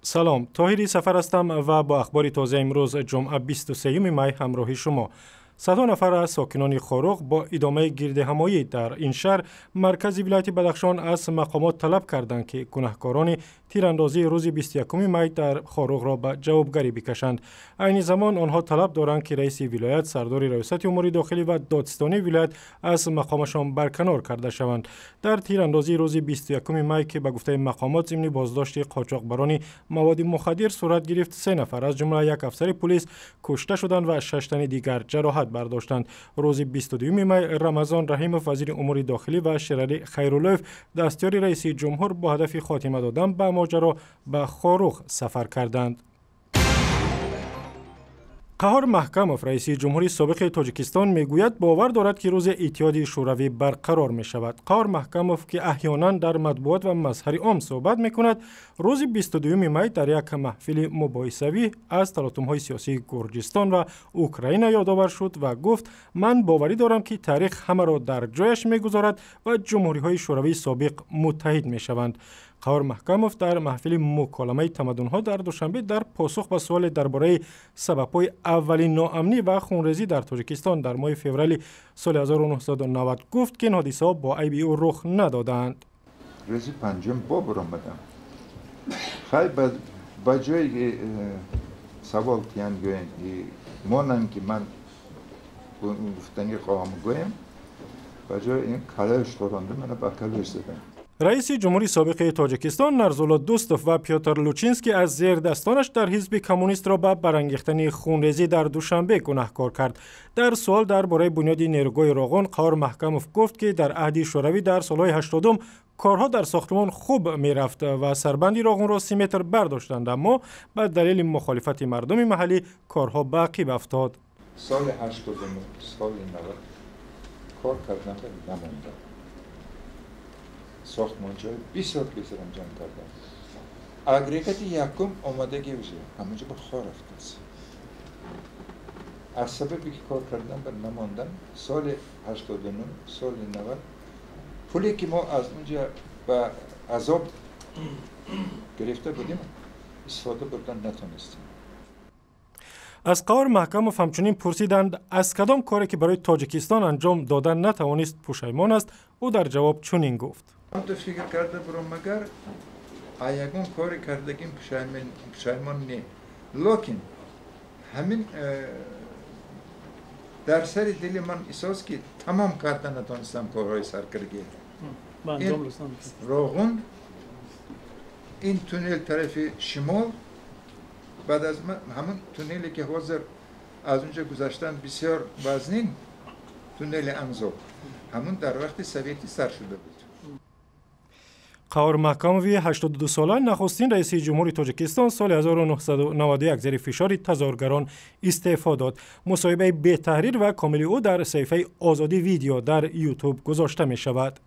سلام، طاهری سفر هستم و با اخبار تازه امروز جمعه 23 می همراه شما. صدها نفر از ساکنان خاروق با ادامه گردهمایی در این شهر مرکز ولایت بدخشان از مقامات طلب کردند که گناهکاران تیراندازی روز 21 می در خاروق را به جوابگری بکشند. عین زمان آنها طلب دارند که رئیس ولایت، سردار ریاست امور داخلی و دادستانی ولایت از مقامشان برکنار کرده شوند. در تیراندازی روز 21 می که به گفته مقامات ضمن بازداشت قاچاقبران مواد مخدر صورت گرفت، 3 نفر از جمله یک افسر پلیس کشته شدند و 6 تن دیگر جراحت برداشتند. روز 22 می رمضان رحیمов وزیر امور داخلی و شیرعلی خیراللهov دستیار رئیس جمهور با هدف خاتمه دادن به ماجرا به خاروق سفر کردند. قهار محکمov رئیس جمهوری سابق تاجیکستان میگوید باور دارد که روز اتحاد شوروی برقرار می شود. قهار محکمov که احیانا در مطبوعات و مظهر عام صحبت می کند، روز 22 می در یک محفل مباحثوی از تلاطم‌های سیاسی گرجستان و اوکراین یادآور شد و گفت من باوری دارم که تاریخ همه را در جایش میگذارد و جمهوری‌های شوروی سابق متحد می شوند. قهار محکمov در محفل مکالمه تمدن‌ها در دوشنبه در پاسخ به سوال درباره سبب‌های اولین ناامنی و خونریزی در تاجیکستان در ماه فوریه سال 1990 گفت که این حادثه‌ها با عیب او رخ ندادند. روز پنجم بابر آمدم. خیلی با جای سوال کیان گویم مانم که من گفتنی خواهم گویم با جای این کلاش دارنده من با کلاش زدم. رئیس جمهوری سابق تاجیکستان نرزولا دوستوف و پیوتر لوچینسکی از زیر دستانش در حزب کمونیست را به برانگیختن خونریزی در دوشنبه گناهکار کرد. در سوال درباره بنیاد نیروگاه راغون، قهار محکمov گفت که در عهد شوروی در سالهای 80 کارها در ساختمان خوب می رفت و سربند راغون را 30 متر برداشتند، اما به دلیل مخالفت مردم محلی کارها باقی افتاد. سال 89 سال 90 کار کردن نمانده. ساختمان‌های بسیار انجام کردن. اگریگات یکم آمادگی بشه، همونجا به خار رفته است. از سببی که کار کردن بر نماندن سال 89 سال 90 پولی که ما از اونجا به عذاب گرفته بودیم استفاده بردن نتونستیم. از قهار محکمov همچنین پرسیدند از کدام کاری که برای تاجیکستان انجام دادن نتوانست پشیمان است. او در جواب چنین گفت: من تو فکر کرده برام مگر ایگون کاری کردگیم پشیمان نه، لیکن همین در سر دل من احساس که تمام کردن نتونستم کارهای سرکردگی. این راغون این تونل طرف شمال بعد از همون تونلی که حاضر از اونجا گذشتن بسیار وزنین تونل انزو همون در وقت سویتی سر شده بود. قهار محکمov 82 ساله نخستین رئیس جمهوری تاجیکستان سال 1991 زیر فشار تظاهرگران استعفا داد. مصاحبه بی تحریر و کامل او در صفحه آزادی ویدیو در یوتیوب گذاشته می شود.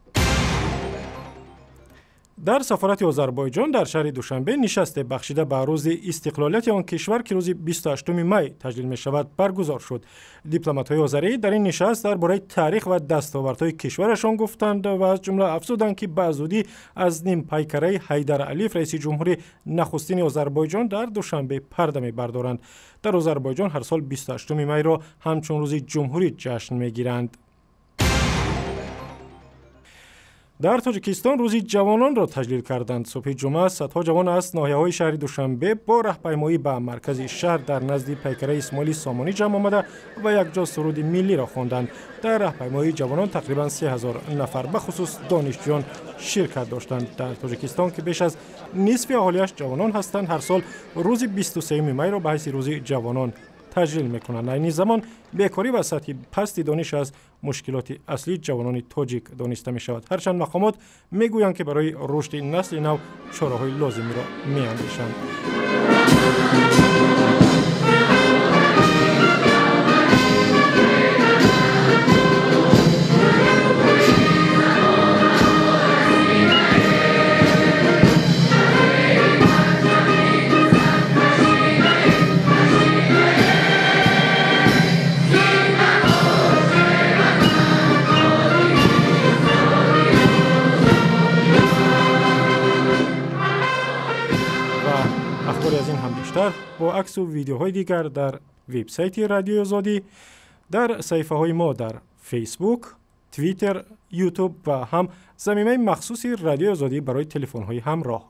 در سفارت آذربایجان در شهر دوشنبه نشست بخشیده به روز استقلالیت آن کشور که روز 28 می تجلیل می شود برگزار شد. دیپلمات‌های آذری در این نشست درباره تاریخ و دستاوردهای کشورشان گفتند و از جمله افزودند که به زودی از نیم پیکره حیدر علیف رئیس جمهوری نخستین آذربایجان در دوشنبه پرده می بردارند. در آذربایجان هر سال 28 می را همچون روز جمهوری جشن می گیرند. در تاجیکستان روزی جوانان را تجلیل کردند. صبح جمعه صدها جوان از ناحیه‌های شهر دوشنبه با راهپیمایی به مرکز شهر در نزد پیکره اسماعیل سامانی جمع آمده و یکجا سرود ملی را خواندند. در راهپیمایی جوانان تقریبا 3000 نفر به خصوص دانشجویان شرکت داشتند. در تاجیکستان که بیش از نصف اهالیش جوانان هستند، هر سال روز 23 می را به حیث روز جوانان تجلیل میکنند. در این زمان بیکاری و سطح پست دانش از مشکلات اصلی جوانان تاجیک دانسته می شود. هرچند مقامات میگویند که برای رشد نسل نو چاره‌های لازمی را میاندیشند. بسیاری از این هم بیشتر با عکس و ویدیوهای دیگر در وبسایت رادیو آزادی، در صفحه های ما در فیسبوک، توییتر، یوتیوب و هم زمینه مخصوصی رادیو آزادی برای تلفن های همراه.